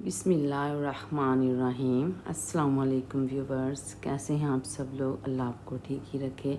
بسم اللہ الرحمن الرحیم۔ السلام علیکم ویورز، کیسے ہیں آپ سب لوگ؟ اللہ آپ کو ٹھیک ہی رکھے۔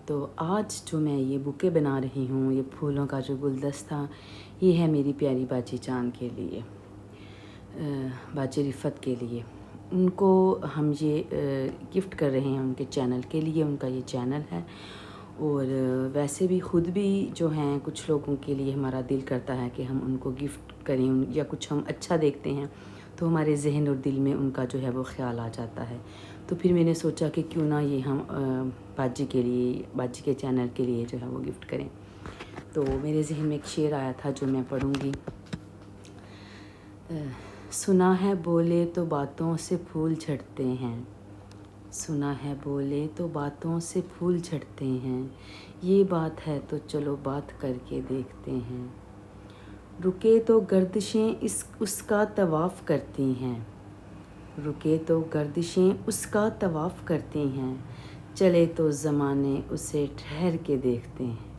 تو آج جو میں یہ بوکے بنا رہی ہوں، یہ پھولوں کا جو گلدستہ، یہ ہے میری پیاری باجی جان کے لیے، باجی رفت کے لیے۔ ان کو ہم یہ گفٹ کر رہے ہیں ان کے چینل کے لیے، ان کا یہ چینل ہے۔ اور ویسے بھی خود بھی جو ہیں کچھ لوگوں کے لیے ہمارا دل کرتا ہے کہ ہم ان کو گفٹ کریں، یا کچھ ہم اچھا دیکھتے ہیں تو ہمارے ذہن اور دل میں ان کا جو ہے وہ خیال آ جاتا ہے۔ تو پھر میں نے سوچا کہ کیوں نہ یہ ہم باجی کے لیے، باجی کے چینل کے لیے جو ہے وہ گفٹ کریں۔ تو میرے ذہن میں ایک شعر آیا تھا جو میں پڑھوں گی۔ سنا ہے بولے تو باتوں سے پھول جھڑتے ہیں، سنا ہے بولے تو باتوں سے پھول جھڑتے ہیں، یہ بات ہے تو چلو بات کر کے دیکھتے ہیں۔ رکے تو گردشیں اس کا طواف کرتی ہیں، رکے تو گردشیں اس کا طواف کرتی ہیں، چلے تو زمانے اسے ٹھہر کے دیکھتے ہیں۔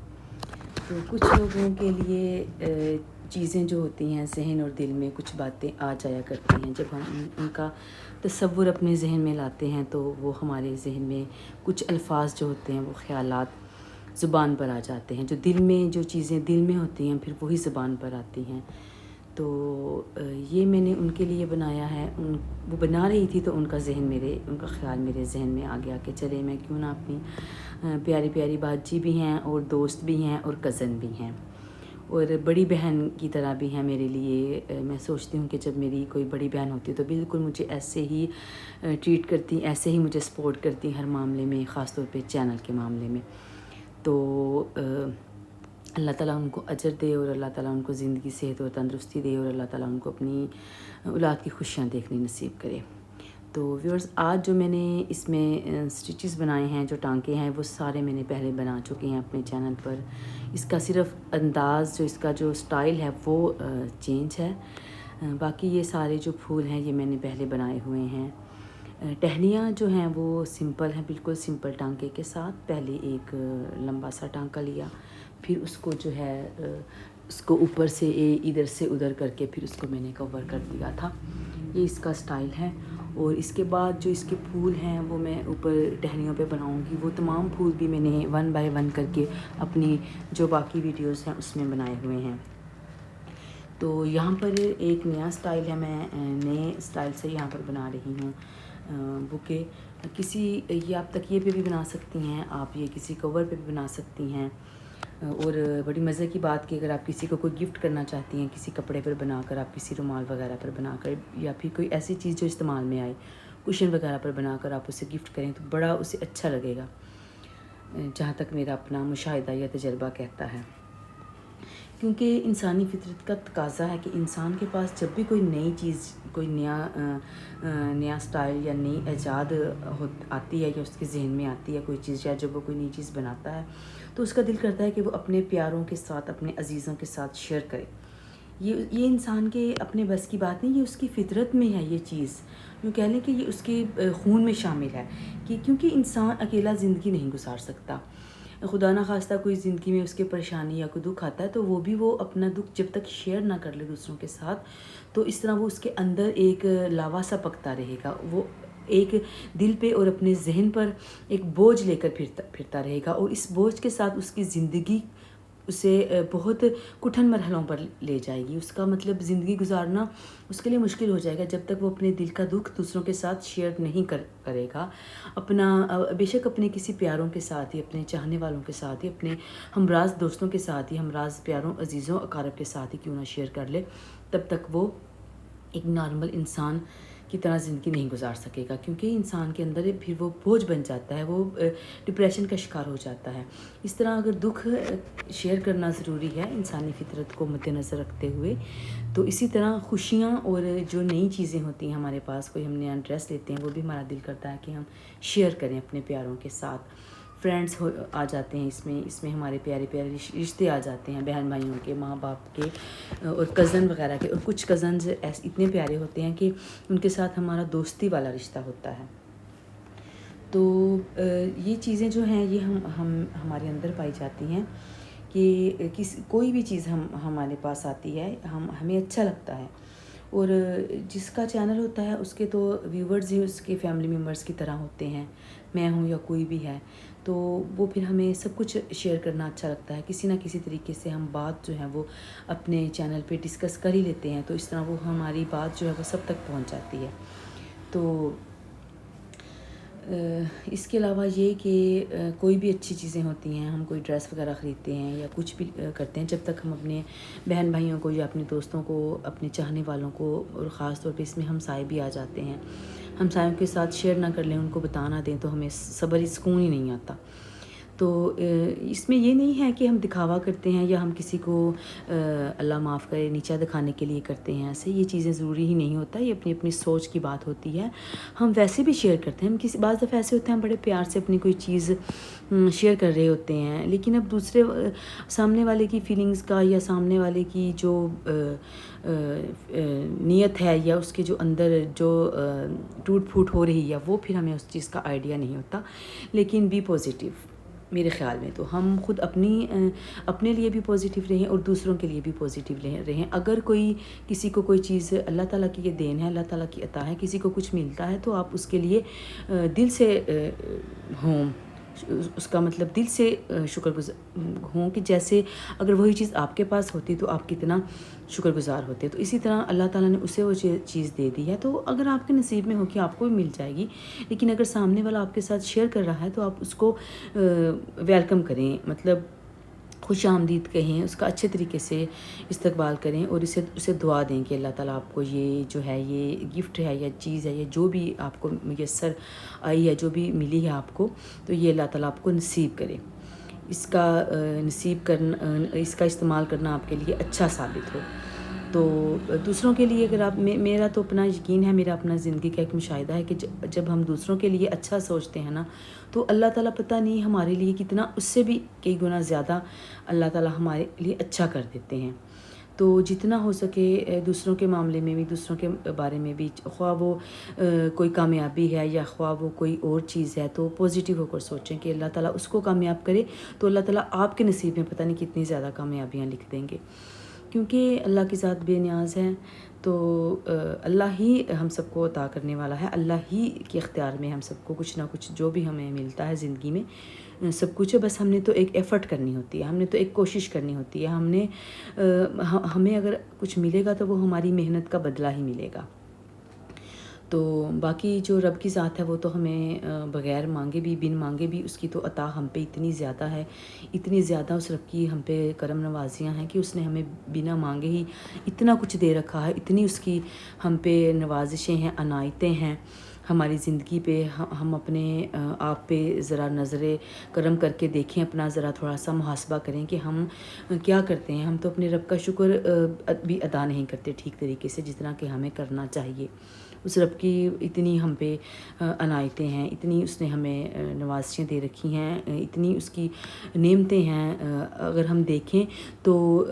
تو کچھ لوگوں کے لیے چیزیں جو ہوتی ہیں ذہن اور دل میں کچھ باتیں آ جایا کرتی ہیں، جب ہم ان کا تصور اپنے ذہن میں لاتے ہیں تو وہ ہمارے ذہن میں کچھ الفاظ جو ہوتے ہیں، وہ خیالات زبان پر آ جاتے ہیں۔ جو دل میں جو چیزیں دل میں ہوتی ہیں پھر وہی زبان پر آتی ہیں۔ تو یہ میں نے ان کے لیے بنایا ہے۔ وہ بنا رہی تھی تو ان کا خیال میرے ذہن میں آ گیا کہ چلے میں کیوں نہ اپنی پیاری پیاری باجی بھی ہیں اور دوست بھی ہیں اور کزن بھی ہیں اور بڑی بہن کی طرح بھی ہیں میرے لیے۔ میں سوچتی ہوں کہ جب میری کوئی بڑی بہن ہوتی ہے تو بالکل مجھے ایسے ہی ٹریٹ کرتی، ایسے ہی مجھے سپورٹ کرتی ہر معاملے میں، خاص طور پہ چینل کے معاملے میں۔ تو اللہ تعالیٰ ان کو اجر دے اور اللہ تعالیٰ ان کو زندگی، صحت اور تندرستی دے، اور اللہ تعالیٰ ان کو اپنی اولاد کی خوشیاں دیکھنی نصیب کرے۔ تو ویورز، آج جو میں نے اس میں سٹیچز بنائے ہیں، جو ٹانکے ہیں، وہ سارے میں نے پہلے بنا چکے ہیں اپنے چینل پر۔ اس کا صرف انداز، جو اس کا جو سٹائل ہے وہ چینج ہے، باقی یہ سارے جو پھول ہیں یہ میں نے پہلے بنائے ہوئے ہیں۔ ٹہنیاں جو ہیں وہ سمپل ہیں، بالکل سمپل ٹانکے کے ساتھ۔ پہلے ایک لمبا سا ٹانکا لیا، پھر اس کو جو ہے اس کو اوپر سے ادھر سے ادھر کر کے پھر اس کو میں نے کور کر دیا تھا۔ یہ اس کا سٹائل ہے۔ اور اس کے بعد جو اس کے پھول ہیں وہ میں اوپر ٹہنیوں پہ بناؤں گی۔ وہ تمام پھول بھی میں نے 1 بائی 1 کر کے اپنی جو باقی ویڈیوز ہیں اس میں بنائے ہوئے ہیں۔ تو یہاں پر ایک نیا سٹائل ہے، میں نئے سٹائل سے یہاں پر بنا رہی ہوں بوکے۔ یہ آپ تکیے پہ بھی بنا سکتی ہیں، آپ یہ کسی کور پہ بھی بنا سکتی ہیں۔ اور بڑی مزے کی بات کہ اگر آپ کسی کو کوئی گفٹ کرنا چاہتی ہیں، کسی کپڑے پر بنا کر، آپ کسی رومال وغیرہ پر بنا کر، یا پھر کوئی ایسی چیز جو استعمال میں آئے، کشن وغیرہ پر بنا کر آپ اسے گفٹ کریں تو بڑا اسے اچھا لگے گا، جہاں تک میرا اپنا مشاہدہ یا تجربہ کہتا ہے۔ کیونکہ انسانی فطرت کا تقاضا ہے کہ انسان کے پاس جب بھی کوئی نئی چیز، کوئی نیا سٹائل یا نئی ایجاد آتی ہے، یا اس کے ذہن میں آتی ہے کوئی چیز، یا جب وہ کوئی نئی چیز بناتا ہے تو اس کا دل کرتا ہے کہ وہ اپنے پیاروں کے ساتھ، اپنے عزیزوں کے ساتھ شیئر کرے۔ یہ انسان کے اپنے بس کی بات نہیں، یہ اس کی فطرت میں ہے۔ یہ چیز یوں کہہ لیں کہ یہ اس کے خون میں شامل ہے، کہ کیونکہ انسان اکیلا زندگی نہیں گزار سکتا۔ خدا نہ خواستہ کوئی زندگی میں اس کے پریشانی یا کوئی دکھ آتا ہے تو وہ اپنا دکھ جب تک شیئر نہ کر لے دوسروں کے ساتھ، تو اس طرح وہ اس کے اندر ایک لاوا سا پکتا رہے گا، وہ ایک دل پہ اور اپنے ذہن پر ایک بوجھ لے کر پھرتا رہے گا، اور اس بوجھ کے ساتھ اس کی زندگی اسے بہت کٹھن مرحلوں پر لے جائے گی۔ اس کا مطلب زندگی گزارنا اس کے لیے مشکل ہو جائے گا جب تک وہ اپنے دل کا دکھ دوسروں کے ساتھ شیئر نہیں کرے گا۔ بے شک اپنے کسی پیاروں کے ساتھ ہی، اپنے چاہنے والوں کے ساتھ ہی، اپنے ہمراز دوستوں کے ساتھ ہی، ہمراز پیاروں، عزیزوں، اقارب کے ساتھ ہی کیوں نہ شیئر کر لے، تب تک وہ ایک نارمل انسان کی طرح زندگی نہیں گزار سکے گا، کیونکہ انسان کے اندر پھر وہ بوجھ بن جاتا ہے، وہ ڈپریشن کا شکار ہو جاتا ہے۔ اس طرح اگر دکھ شیئر کرنا ضروری ہے انسانی فطرت کو مد نظر رکھتے ہوئے، تو اسی طرح خوشیاں اور جو نئی چیزیں ہوتی ہیں ہمارے پاس، کوئی ہم نیا ڈریس لیتے ہیں، وہ بھی ہمارا دل کرتا ہے کہ ہم شیئر کریں اپنے پیاروں کے ساتھ۔ فرینڈس آ جاتے ہیں اس میں ہمارے پیارے پیارے رشتے آ جاتے ہیں، بہن بھائیوں کے، ماں باپ کے، اور کزن وغیرہ کے۔ اور کچھ کزنز اتنے پیارے ہوتے ہیں کہ ان کے ساتھ ہمارا دوستی والا رشتہ ہوتا ہے۔ تو یہ چیزیں جو ہیں یہ ہمارے اندر پائی جاتی ہیں کہ کوئی بھی چیز ہمارے پاس آتی ہے، ہمیں اچھا لگتا ہے، اور جس کا چینل ہوتا ہے اس کے تو ویورز ہی اس کے فیملی ممبرس کی طرح ہوتے ہیں، میں ہوں یا کوئی بھی ہے، تو وہ پھر ہمیں سب کچھ شیئر کرنا اچھا لگتا ہے، کسی نہ کسی طریقے سے ہم بات جو ہے وہ اپنے چینل پہ ڈسکس کر ہی لیتے ہیں، تو اس طرح وہ ہماری بات جو ہے وہ سب تک پہنچ جاتی ہے۔ تو اس کے علاوہ یہ کہ کوئی بھی اچھی چیزیں ہوتی ہیں، ہم کوئی ڈریس وغیرہ خریدتے ہیں یا کچھ بھی کرتے ہیں، جب تک ہم اپنے بہن بھائیوں کو یا اپنے دوستوں کو، اپنے چاہنے والوں کو، اور خاص طور پہ اس میں ہمسائے بھی آ جاتے ہیں، ہمسایوں کے ساتھ شیئر نہ کر لیں، ان کو بتا نہ دیں، تو ہمیں صبر سکون ہی نہیں آتا۔ تو اس میں یہ نہیں ہے کہ ہم دکھاوا کرتے ہیں یا ہم کسی کو اللہ معاف کرے نیچا دکھانے کے لیے کرتے ہیں، ایسے یہ چیزیں ضروری ہی نہیں ہوتا، یہ اپنی اپنی سوچ کی بات ہوتی ہے۔ ہم ویسے بھی شیئر کرتے ہیں، ہم کسی بعض دفعہ ایسے ہوتے ہیں ہم بڑے پیار سے اپنی کوئی چیز شیئر کر رہے ہوتے ہیں، لیکن اب دوسرے سامنے والے کی فیلنگز کا یا سامنے والے کی جو نیت ہے یا اس کے جو اندر جو ٹوٹ پھوٹ ہو رہی ہے، وہ پھر ہمیں اس چیز کا آئیڈیا نہیں ہوتا۔ لیکن بی پازیٹیو، میرے خیال میں تو ہم خود اپنے لیے بھی پازیٹیو رہیں اور دوسروں کے لیے بھی پازیٹیو رہیں۔ اگر کوئی کسی کو کوئی چیز اللہ تعالیٰ کی یہ دین ہے، اللہ تعالیٰ کی عطا ہے، کسی کو کچھ ملتا ہے تو آپ اس کے لیے دل سے ہوں، اس کا مطلب دل سے شکر گزار ہوں کہ جیسے اگر وہی چیز آپ کے پاس ہوتی تو آپ کتنا شکر گزار ہوتے۔ تو اسی طرح اللہ تعالیٰ نے اسے وہ چیز دے دی ہے، تو اگر آپ کے نصیب میں ہو کہ آپ کو بھی مل جائے گی، لیکن اگر سامنے والا آپ کے ساتھ شیئر کر رہا ہے تو آپ اس کو ویلکم کریں، مطلب خوش آمدید کہیں، اس کا اچھے طریقے سے استقبال کریں اور اسے دعا دیں کہ اللہ تعالیٰ آپ کو یہ جو ہے یہ گفٹ ہے یا چیز ہے یا جو بھی آپ کو میسر آئی ہے، جو بھی ملی ہے آپ کو، تو یہ اللہ تعالیٰ آپ کو نصیب کرے، اس کا نصیب کرنا، اس کا استعمال کرنا آپ کے لیے اچھا ثابت ہو۔ تو دوسروں کے لیے اگر آپ میرا تو اپنا یقین ہے، میرا اپنا زندگی کا ایک مشاہدہ ہے کہ جب ہم دوسروں کے لیے اچھا سوچتے ہیں نا، تو اللہ تعالیٰ پتہ نہیں ہمارے لیے کتنا، اس سے بھی کئی گنا زیادہ اللہ تعالیٰ ہمارے لیے اچھا کر دیتے ہیں۔ تو جتنا ہو سکے دوسروں کے معاملے میں بھی، دوسروں کے بارے میں بھی، خواہ وہ کوئی کامیابی ہے یا خواہ وہ کوئی اور چیز ہے، تو پازیٹیو ہو کر سوچیں کہ اللہ تعالیٰ اس کو کامیاب کرے، تو اللہ تعالیٰ آپ کے نصیب میں پتہ نہیں کتنی زیادہ کامیابیاں لکھ دیں گے، کیونکہ اللہ کی ذات بے نیاز ہے۔ تو اللہ ہی ہم سب کو عطا کرنے والا ہے، اللہ ہی کے اختیار میں ہم سب کو کچھ نہ کچھ جو بھی ہمیں ملتا ہے زندگی میں سب کچھ ہے، بس ہم نے تو ایک ایفرٹ کرنی ہوتی ہے، ہم نے تو ایک کوشش کرنی ہوتی ہے، ہمیں اگر کچھ ملے گا تو وہ ہماری محنت کا بدلہ ہی ملے گا۔ تو باقی جو رب کی ذات ہے وہ تو ہمیں بغیر مانگے بھی، بن مانگے بھی، اس کی تو عطا ہم پہ اتنی زیادہ ہے، اتنی زیادہ اس رب کی ہم پہ کرم نوازیاں ہیں کہ اس نے ہمیں بنا مانگے ہی اتنا کچھ دے رکھا ہے، اتنی اس کی ہم پہ نوازشیں ہیں، عنایتیں ہیں ہماری زندگی پہ۔ ہم اپنے آپ پہ ذرا نظر کرم کر کے دیکھیں، اپنا ذرا تھوڑا سا محاسبہ کریں کہ ہم کیا کرتے ہیں۔ ہم تو اپنے رب کا شکر بھی ادا نہیں کرتے ٹھیک طریقے سے جتنا کہ ہمیں کرنا چاہیے۔ اس رب کی اتنی ہم پہ عنایتیں ہیں، اتنی اس نے ہمیں نوازشیں دے رکھی ہیں، اتنی اس کی نعمتیں ہیں، اگر ہم دیکھیں تو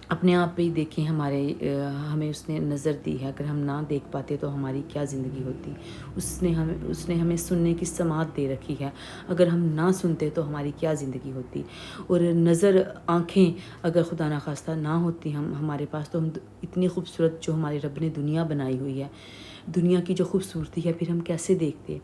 اپنے آپ پہ ہی دیکھیں، ہمیں اس نے نظر دی ہے، اگر ہم نہ دیکھ پاتے تو ہماری کیا زندگی ہوتی۔ اس نے ہمیں سننے کی سماعت دے رکھی ہے، اگر ہم نہ سنتے تو ہماری کیا زندگی ہوتی۔ اور نظر، آنکھیں اگر خدا نخواستہ نہ ہوتی ہمارے پاس، تو ہم اتنی خوبصورت جو ہمارے رب نے دنیا بنائی ہوئی ہے، دنیا کی جو خوبصورتی ہے پھر ہم کیسے دیکھتے،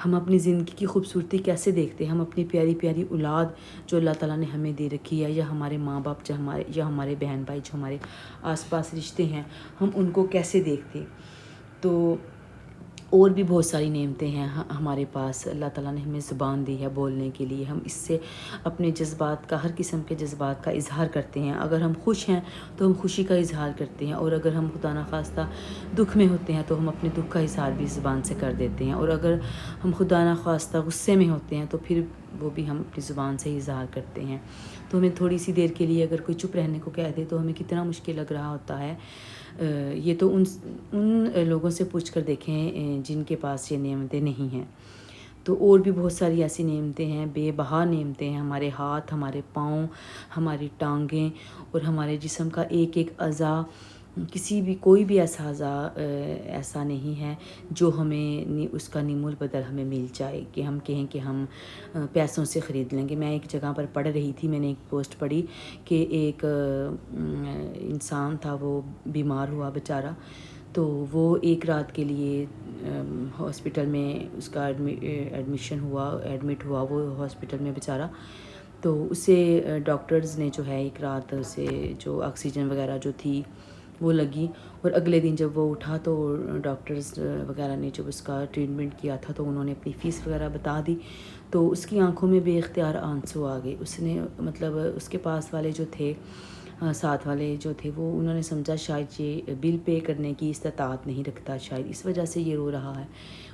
ہم اپنی زندگی کی خوبصورتی کیسے دیکھتے، ہم اپنی پیاری پیاری اولاد جو اللہ تعالیٰ نے ہمیں دے رکھی ہے، یا ہمارے ماں باپ یا ہمارے بہن بھائی جو ہمارے آس پاس رشتے ہیں، ہم ان کو کیسے دیکھتے۔ تو اور بھی بہت ساری نعمتیں ہیں ہمارے پاس، اللہ تعالیٰ نے ہمیں زبان دی ہے بولنے کے لیے، ہم اس سے اپنے جذبات کا، ہر قسم کے جذبات کا اظہار کرتے ہیں۔ اگر ہم خوش ہیں تو ہم خوشی کا اظہار کرتے ہیں، اور اگر ہم خدا نخواستہ دکھ میں ہوتے ہیں تو ہم اپنے دکھ کا اظہار بھی زبان سے کر دیتے ہیں، اور اگر ہم خدا نخواستہ غصے میں ہوتے ہیں تو پھر وہ بھی ہم اپنی زبان سے ہی اظہار کرتے ہیں۔ تو ہمیں تھوڑی سی دیر کے لیے اگر کوئی چپ رہنے کو کہہ دے تو ہمیں کتنا مشکل لگ رہا ہوتا ہے۔ یہ تو ان لوگوں سے پوچھ کر دیکھیں جن کے پاس یہ نعمتیں نہیں ہیں۔ تو اور بھی بہت ساری ایسی نعمتیں ہیں، بے بہا نعمتیں ہیں، ہمارے ہاتھ، ہمارے پاؤں، ہماری ٹانگیں اور ہمارے جسم کا ایک ایک اعضاء کسی بھی کوئی بھی ایسا نہیں ہے جو ہمیں اس کا نیم البدل ہمیں مل جائے کہ ہم کہیں کہ ہم پیسوں سے خرید لیں گے۔ میں ایک جگہ پر پڑھ رہی تھی، میں نے ایک پوسٹ پڑھی کہ ایک انسان تھا، وہ بیمار ہوا بیچارہ، تو وہ ایک رات کے لیے ہاسپٹل میں اس کا ایڈمٹ ہوا وہ ہاسپٹل میں بیچارہ، تو اسے ڈاکٹرز نے جو ہے ایک رات اسے جو آکسیجن وغیرہ جو تھی وہ لگی، اور اگلے دن جب وہ اٹھا تو ڈاکٹرز وغیرہ نے جب اس کا ٹریٹمنٹ کیا تھا تو انہوں نے اپنی فیس وغیرہ بتا دی، تو اس کی آنکھوں میں بے اختیار آنسو آ گئے۔ اس نے مطلب اس کے پاس والے جو تھے، ساتھ والے جو تھے، وہ انہوں نے سمجھا شاید یہ بل پے کرنے کی استطاعت نہیں رکھتا، شاید اس وجہ سے یہ رو رہا ہے۔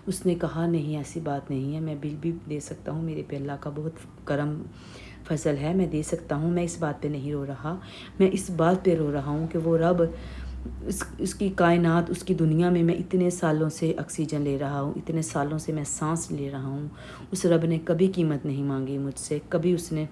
اس نے کہا نہیں، ایسی بات نہیں ہے، میں بل بھی دے سکتا ہوں، میرے پہ اللہ کا بہت کرم فضل ہے، میں دے سکتا ہوں، میں اس بات پہ نہیں رو رہا، میں اس بات پہ رو رہا ہوں کہ وہ رب اس کی کائنات، اس کی دنیا میں اتنے سالوں سے آکسیجن لے رہا ہوں، اتنے سالوں سے میں سانس لے رہا ہوں، اس رب نے کبھی قیمت نہیں مانگی مجھ سے، کبھی اس نے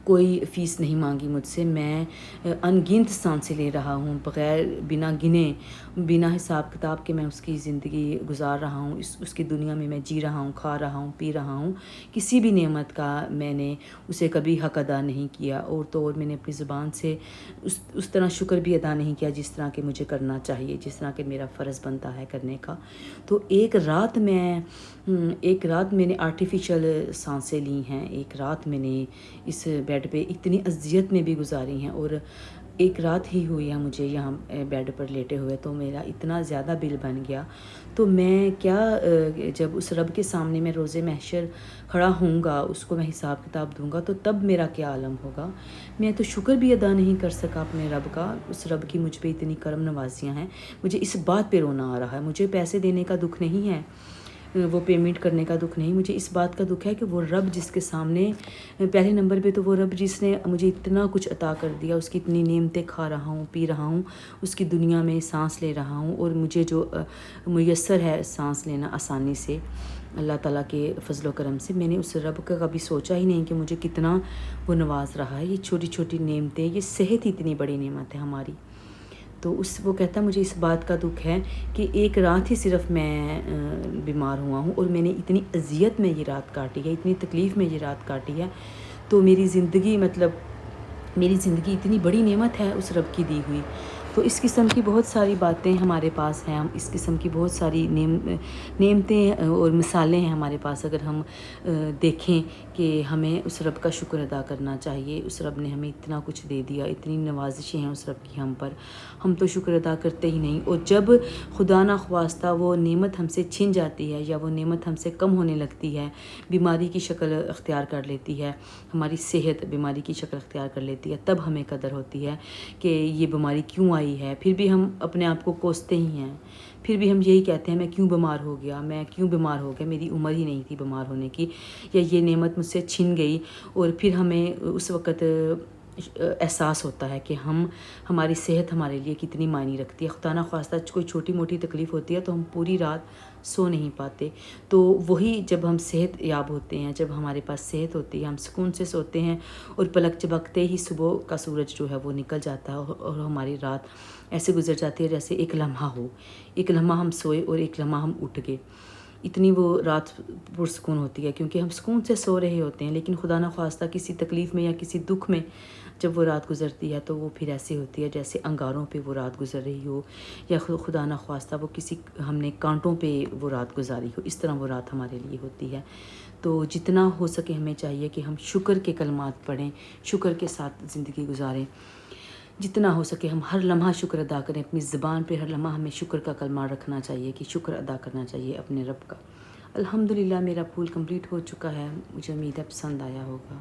کوئی فیس نہیں مانگی مجھ سے، میں انگنت سانسیں لے رہا ہوں، بغیر بنا گنے، بنا حساب کتاب کے میں اس کی زندگی گزار رہا ہوں، اس کی دنیا میں جی رہا ہوں، کھا رہا ہوں، پی رہا ہوں، کسی بھی نعمت کا میں نے اسے کبھی حق ادا نہیں کیا، اور تو اور میں نے اپنی زبان سے اس طرح شکر بھی ادا نہیں کیا جس طرح کہ مجھے کرنا چاہیے، جس طرح کہ میرا فرض بنتا ہے کرنے کا۔ تو ایک رات میں نے آرٹیفیشل سانسیں لی ہیں، ایک رات میں نے اس بیڈ پہ اتنی اذیت میں بھی گزاری ہیں، اور ایک رات ہی ہوئی ہے مجھے یہاں بیڈ پر لیٹے ہوئے، تو میرا اتنا زیادہ بل بن گیا، تو میں کیا جب اس رب کے سامنے میں روز محشر کھڑا ہوں گا، اس کو میں حساب کتاب دوں گا، تو تب میرا کیا عالم ہوگا۔ میں تو شکر بھی ادا نہیں کر سکا اپنے رب کا، اس رب کی مجھ پہ اتنی کرم نوازیاں ہیں، مجھے اس بات پہ رونا آ رہا ہے، مجھے پیسے دینے کا دکھ نہیں ہے، وہ پیمنٹ کرنے کا دکھ نہیں، مجھے اس بات کا دکھ ہے کہ وہ رب جس کے سامنے پہلے نمبر پہ تو وہ رب جس نے مجھے اتنا کچھ عطا کر دیا، اس کی اتنی نعمتیں کھا رہا ہوں، پی رہا ہوں، اس کی دنیا میں سانس لے رہا ہوں، اور مجھے جو میسر ہے سانس لینا آسانی سے اللہ تعالیٰ کے فضل و کرم سے، میں نے اس رب کا کبھی سوچا ہی نہیں کہ مجھے کتنا وہ نواز رہا ہے۔ یہ چھوٹی چھوٹی نعمتیں، یہ صحت اتنی بڑی نعمت ہے ہماری، تو وہ کہتا مجھے اس بات کا دکھ ہے کہ ایک رات ہی صرف میں بیمار ہوا ہوں، اور میں نے اتنی اذیت میں یہ رات کاٹی ہے، اتنی تکلیف میں یہ رات کاٹی ہے، تو میری زندگی اتنی بڑی نعمت ہے اس رب کی دی ہوئی۔ تو اس قسم کی بہت ساری باتیں ہمارے پاس ہیں، ہم اس قسم کی بہت ساری نعمتیں اور مثالیں ہیں ہمارے پاس، اگر ہم دیکھیں کہ ہمیں اس رب کا شکر ادا کرنا چاہیے۔ اس رب نے ہمیں اتنا کچھ دے دیا، اتنی نوازشیں ہیں اس رب کی ہم پر، ہم تو شکر ادا کرتے ہی نہیں، اور جب خدا نخواستہ وہ نعمت ہم سے چھن جاتی ہے، یا وہ نعمت ہم سے کم ہونے لگتی ہے، بیماری کی شکل اختیار کر لیتی ہے، ہماری صحت بیماری کی شکل اختیار کر لیتی ہے، تب ہمیں قدر ہوتی ہے کہ یہ بیماری کیوں آئی ہے۔ پھر بھی ہم اپنے آپ کو کوستے ہی ہیں، پھر بھی ہم یہی کہتے ہیں میں کیوں بیمار ہو گیا، میری عمر ہی نہیں تھی بیمار ہونے کی، یا یہ نعمت مجھ سے چھن گئی، اور پھر ہمیں اس وقت احساس ہوتا ہے کہ ہماری صحت ہمارے لیے کتنی معنی رکھتی ہے۔ خدا نخواستہ کوئی چھوٹی موٹی تکلیف ہوتی ہے تو ہم پوری رات سو نہیں پاتے، تو وہی جب ہم صحت یاب ہوتے ہیں، جب ہمارے پاس صحت ہوتی ہے، ہم سکون سے سوتے ہیں، اور پلک جھپکتے ہی صبح کا سورج جو ہے وہ نکل جاتا ہے، اور ہماری رات ایسے گزر جاتی ہے جیسے ایک لمحہ ہو، ایک لمحہ ہم سوئے اور ایک لمحہ ہم اٹھ گئے، اتنی وہ رات پرسکون ہوتی ہے، کیونکہ ہم سکون سے سو رہے ہوتے ہیں۔ لیکن خدا نخواستہ کسی تکلیف میں یا کسی دکھ میں جب وہ رات گزرتی ہے تو وہ پھر ایسے ہوتی ہے جیسے انگاروں پہ وہ رات گزر رہی ہو، یا خدا نخواستہ وہ ہم نے کانٹوں پہ وہ رات گزاری ہو، اس طرح وہ رات ہمارے لیے ہوتی ہے۔ تو جتنا ہو سکے ہمیں چاہیے کہ ہم شکر کے کلمات پڑھیں، شکر کے ساتھ زندگی گزاریں، جتنا ہو سکے ہم ہر لمحہ شکر ادا کریں، اپنی زبان پہ ہر لمحہ ہمیں شکر کا کلمہ رکھنا چاہیے، کہ شکر ادا کرنا چاہیے اپنے رب کا۔ الحمدللہ میرا پھول کمپلیٹ ہو چکا ہے، مجھے امید ہے پسند آیا ہوگا۔